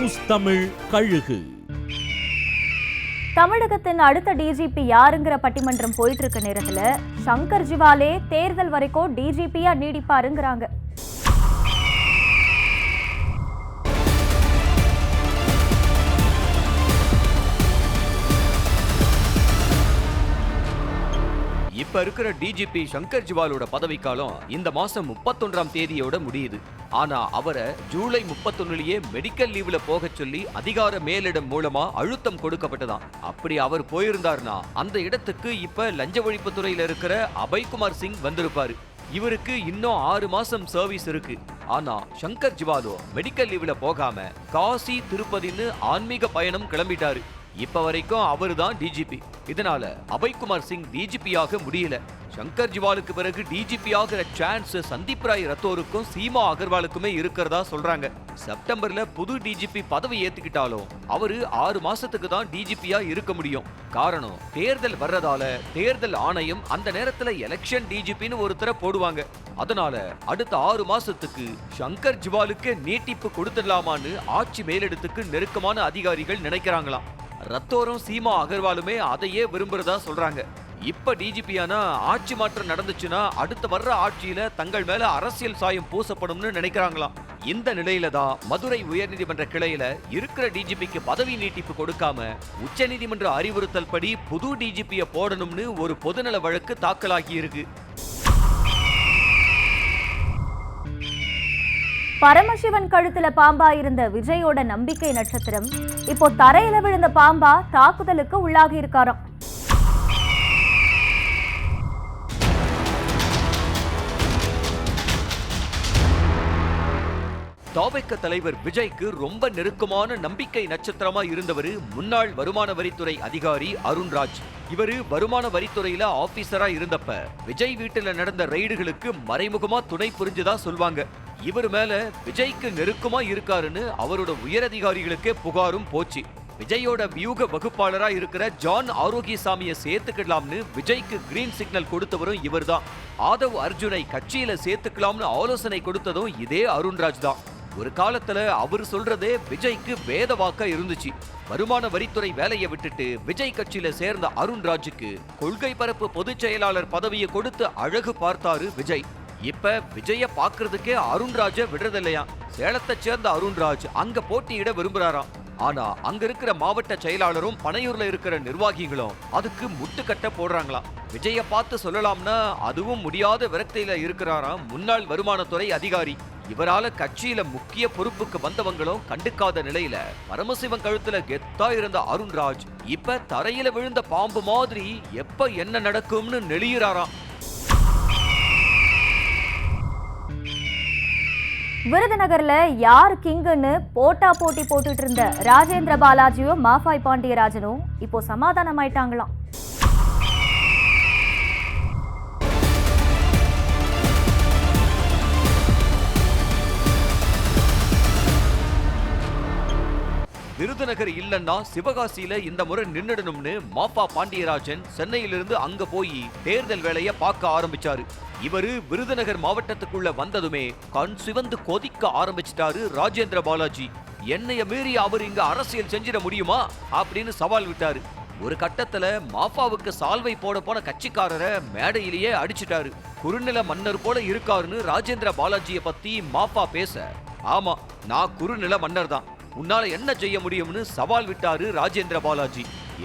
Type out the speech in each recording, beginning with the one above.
News Tamil கழுகு. தமிழகத்தின் அடுத்த டிஜிபி யாருங்கிற பட்டிமன்றம் போயிட்டு இருக்க நேரத்துல சங்கர் ஜிவாலே தேர்தல் வரைக்கும் டிஜிபியா நீடிப்பாருங்கிறாங்க. இப்ப இருக்கிற டிஜிபி சங்கர் ஜிவாலோட பதவிக்காலம் இந்த மாசம் 31ஆம் தேதியோட முடியுது. ஆனா அவரை ஜூலை 31லயே மெடிக்கல் லீவ்ல போக சொல்லி அதிகார மேலிடம் மூலமா அழுத்தம் கொடுக்கப்பட்டதாம். அப்படி அவர் போயிருந்தார்னா அந்த இடத்துக்கு இப்ப லஞ்ச ஒழிப்பு துறையில இருக்கிற அபய்குமார் சிங் வந்திருப்பாரு. இவருக்கு இன்னும் 6 மாசம் சர்வீஸ் இருக்கு. ஆனா சங்கர் ஜிவாலோ மெடிக்கல் லீவ்ல போகாம காசி திருப்பதின்னு ஆன்மீக பயணம் கிளம்பிட்டாரு. இப்ப வரைக்கும் அவரு தான் டிஜிபி. இதனால அபய்குமார் சிங் டிஜிபியாக முடியல. சங்கர் ஜிவாலுக்கு பிறகு டிஜிபி ஆகிற சான்ஸ் சந்தீப் ராய் ரத்தோருக்கும் சீமா அகர்வாலுக்குமே இருக்கிறதா சொல்றாங்க. செப்டம்பர்ல புது டிஜிபி பதவி ஏத்துக்கிட்டாலும் அவரு 6 மாசத்துக்கு தான் டிஜிபியா இருக்க முடியும். காரணம், தேர்தல் வர்றதால தேர்தல் ஆணையம் அந்த நேரத்துல எலெக்ஷன் டிஜிபின்னு ஒருத்தரை போடுவாங்க. அதனால அடுத்த 6 மாசத்துக்கு சங்கர் ஜிவாலுக்கு நீட்டிப்பு கொடுத்துடலாமான்னு ஆட்சி மேலிடத்துக்கு நெருக்கமான அதிகாரிகள் நினைக்கிறாங்களாம். ரத்தோரும் சீமா அகர்வாலுமே அதையே விரும்புறதா சொல்றாங்க. இப்ப டிஜிபியானா ஆட்சி மாற்றம் நடந்துச்சுன்னா அடுத்த வர்ற ஆட்சியில தங்கள் மேல அரசியல் சாயம் பூசப்படும்னு நினைக்கிறாங்களாம். இந்த நிலையில தான் மதுரை உயர்நீதிமன்ற கிளையில இருக்கிற டிஜிபிக்கு பதவி நீட்டிப்பு கொடுக்காம உச்சநீதிமன்ற அறிவுறுத்தல் படி புது டிஜிபியை போடணும்னு ஒரு பொதுநல வழக்கு தாக்கலாகி இருக்கு. பரமசிவன் கழுத்துல பாம்பா இருந்த விஜயோட நம்பிக்கை நட்சத்திரம் இப்போ தரையில விழுந்த பாம்பா தாக்குதலுக்கு உள்ளாகி இருக்காராம். தாவேக தலைவர் விஜய்க்கு ரொம்ப நெருக்கமான நம்பிக்கை நட்சத்திரமா இருந்தவர் முன்னாள் வருமான வரித்துறை அதிகாரி அருண்ராஜ். இவரு வருமான வரித்துறையில ஆபீசரா இருந்தப்ப விஜய் வீட்டுல நடந்த ரெய்டுகளுக்கு மறைமுகமா துணை புரிஞ்சதா சொல்வாங்க. இவர் மேல விஜய்க்கு நெருக்கமா இருக்காருன்னு அவரோட உயரதிகாரிகளுக்கே புகாரும் போச்சு. விஜயோட வியூக வகுப்பாளரா இருக்கிற ஜான் ஆரோக்கியசாமியை சேர்த்துக்கலாம்னு விஜய்க்கு கிரீன் சிக்னல் கொடுத்தவரும் இவர்தான். ஆதவ் அர்ஜுனை கட்சியில சேர்த்துக்கலாம்னு ஆலோசனை கொடுத்ததும் இதே அருண்ராஜ் தான். ஒரு காலத்துல அவர் சொல்றதே விஜய்க்கு வேத வாக்கா இருந்துச்சு. வருமான வரித்துறை வேலையை விட்டுட்டு விஜய் கட்சியில சேர்ந்த அருண்ராஜுக்கு கொள்கை பரப்பு பொதுச் செயலாளர் பதவியை கொடுத்து அழகு பார்த்தாரு விஜய். இப்ப விஜய பாக்குறதுக்கே அருண்ராஜ விடுறதில்லையா. சேலத்தை சேர்ந்த அருண்ராஜ் அங்க போட்டியிட விரும்புறாராம். ஆனா அங்க இருக்கிற மாவட்ட செயலாளரும் பனையூர்ல இருக்கிற நிர்வாகிகளும் அதுக்கு முட்டுக்கட்ட போடுறாங்களாம். விஜய பார்த்து சொல்லலாம்னா அதுவும் முடியாத விரக்தியில இருக்கிறாராம் முன்னாள் வருமானத்துறை அதிகாரி. இவரால கட்சியில முக்கிய பொறுப்புக்கு வந்தவங்களும் கண்டுக்காத நிலையில பரமசிவன் கழுத்துல கெத்தா இருந்த அருண்ராஜ் இப்ப தரையில விழுந்த பாம்பு மாதிரி எப்ப என்ன நடக்கும்னு நெளியிறாராம். விருதுநகர்ல யார் கிங்குன்னு போட்டா போட்டி போட்டுட்டு இருந்த ராஜேந்திர பாலாஜியும் மாஃபாய் பாண்டியராஜனும் இப்போ சமாதானம் ஆயிட்டாங்களாம். விருதுநகர் இல்லன்னா சிவகாசியில இந்த முறை நின்னுடணும்னு மாஃபா பாண்டியராஜன் சென்னையிலிருந்து அங்க போய் தேர்தல் வேலையை பார்க்க ஆரம்பிச்சாரு. இவரு விருதுநகர் மாவட்டத்துக்குள்ள வந்ததுமே கண் சிவந்து கொதிக்க ஆரம்பிச்சிட்டாரு ராஜேந்திர பாலாஜி. என்னைய மீறி அவர் இங்க அரசியல் செஞ்சிட முடியுமா அப்படின்னு சவால் விட்டாரு. ஒரு கட்டத்துல மாஃபாவுக்கு சால்வை போட போன கட்சிக்காரரை மேடையிலேயே அடிச்சிட்டாரு. குறுநில மன்னர் போல இருக்காருன்னு ராஜேந்திர பாலாஜியை பத்தி மாஃபா பேச, ஆமா நான் குறுநில மன்னர் தான், உன்னால என்ன செய்ய முடியும்னு சவால் விட்டாரு ராஜேந்திர பாலாஜி.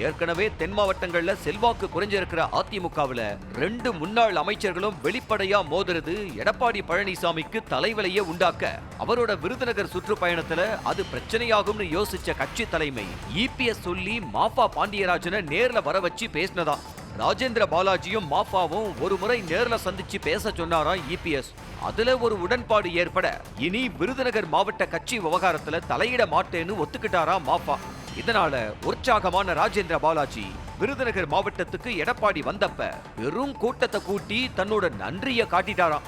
ஏற்கனவே தென் மாவட்டங்கள்ல செல்வாக்கு குறைஞ்சிருக்கிற அதிமுகவுல 2 முன்னாள் அமைச்சர்களும் வெளிப்படையா மோதுறது எடப்பாடி பழனிசாமிக்கு தலைவலியை உண்டாக்க அவரோட விருதுநகர் சுற்றுப்பயணத்துல அது பிரச்சனையாகும்னு யோசிச்ச கட்சி தலைமை இபிஎஸ் சொல்லி மாஃபா பாண்டியராஜனை நேர்ல வர வச்சு பேசினதா. ராஜேந்திர பாலாஜியும் மாஃபாவும் ஒரு முறை நேர்ல சந்திச்சு பேச சொன்னாராம் இபிஎஸ். அதுல ஒரு உடன்பாடு ஏற்பட இனி விருதுநகர் மாவட்ட கட்சி விவகாரத்துல தலையிட மாட்டேன்னு ஒத்துக்கிட்டாராம் மாஃபா. இதனால உற்சாகமான ராஜேந்திர பாலாஜி விருதுநகர் மாவட்டத்துக்கு எடப்பாடி வந்தப்ப பெரும் கூட்டத்தை கூட்டி தன்னோட நன்றியை காட்டிட்டாராம்.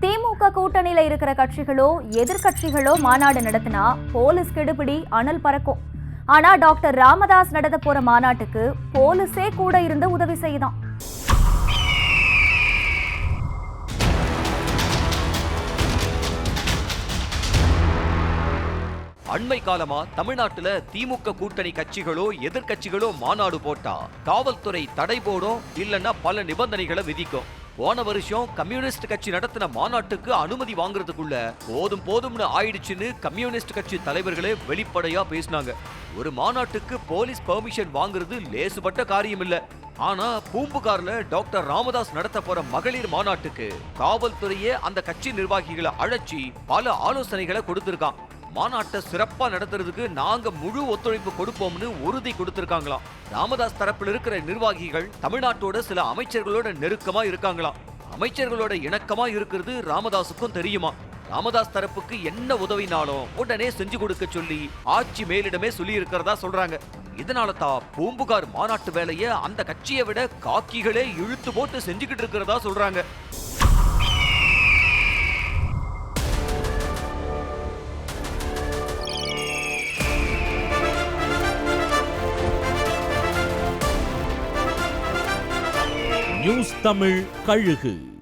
திமுக கூட்டணியில இருக்கிற கட்சிகளோ எதிர்கட்சிகளோ மாநாடு நடத்தினா போலீஸ் கெடுபிடி அனல் பறக்கும். ஆனா டாக்டர் ராமதாஸ் நடத்த போற மாநாட்டுக்கு போலீஸே கூட இருந்து உதவி செய்தான். அண்மை காலமா தமிழ்நாட்டுல திமுக கூட்டணி கட்சிகளோ எதிர்க்கட்சிகளோ மாநாடு போட்டா காவல்துறை தடை போடும், இல்லன்னா பல நிபந்தனைகளை விதிக்கும். போன வருஷம் கம்யூனிஸ்ட் கட்சி நடத்தின மாநாட்டுக்கு அனுமதி வாங்குறதுக்குள்ள போதும் போதும்னு ஆயிடுச்சுன்னு கம்யூனிஸ்ட் கட்சி தலைவர்களே வெளிப்படையா பேசினாங்க. ஒரு மாநாட்டுக்கு போலீஸ் பெர்மிஷன் வாங்குறது லேசுபட்ட காரியம் இல்ல. ஆனா பூம்புகார்ல டாக்டர் ராமதாஸ் நடத்த போற மகளிர் மாநாட்டுக்கு காவல்துறையே அந்த கட்சி நிர்வாகிகளை அழைச்சி பல ஆலோசனைகளை கொடுத்திருக்கான். மாநாட்டை சிறப்பா நடத்துறதுக்கு நாங்க முழு ஒத்துழைப்பு கொடுப்போம்னு உறுதி கொடுத்திருக்காங்களாம். ராமதாஸ் தரப்புல இருக்கிற நிர்வாகிகள் தமிழ்நாட்டோட சில அமைச்சர்களோட நெருக்கமா இருக்காங்களாம். அமைச்சர்களோட இணக்கமா இருக்கிறது ராமதாஸுக்கும் தெரியுமா. ராமதாஸ் தரப்புக்கு என்ன உதவினாலும் உடனே செஞ்சு கொடுக்க சொல்லி ஆட்சி மேலிடமே சொல்லி இருக்கிறதா சொல்றாங்க. இதனால தான் பூம்புகார் மாநாட்டு வேலையை அந்த கட்சியை விட காக்கிகளே இழுத்து போட்டு செஞ்சுக்கிட்டு இருக்கிறதா சொல்றாங்க. நியூஸ் தமிழ் கழுகு.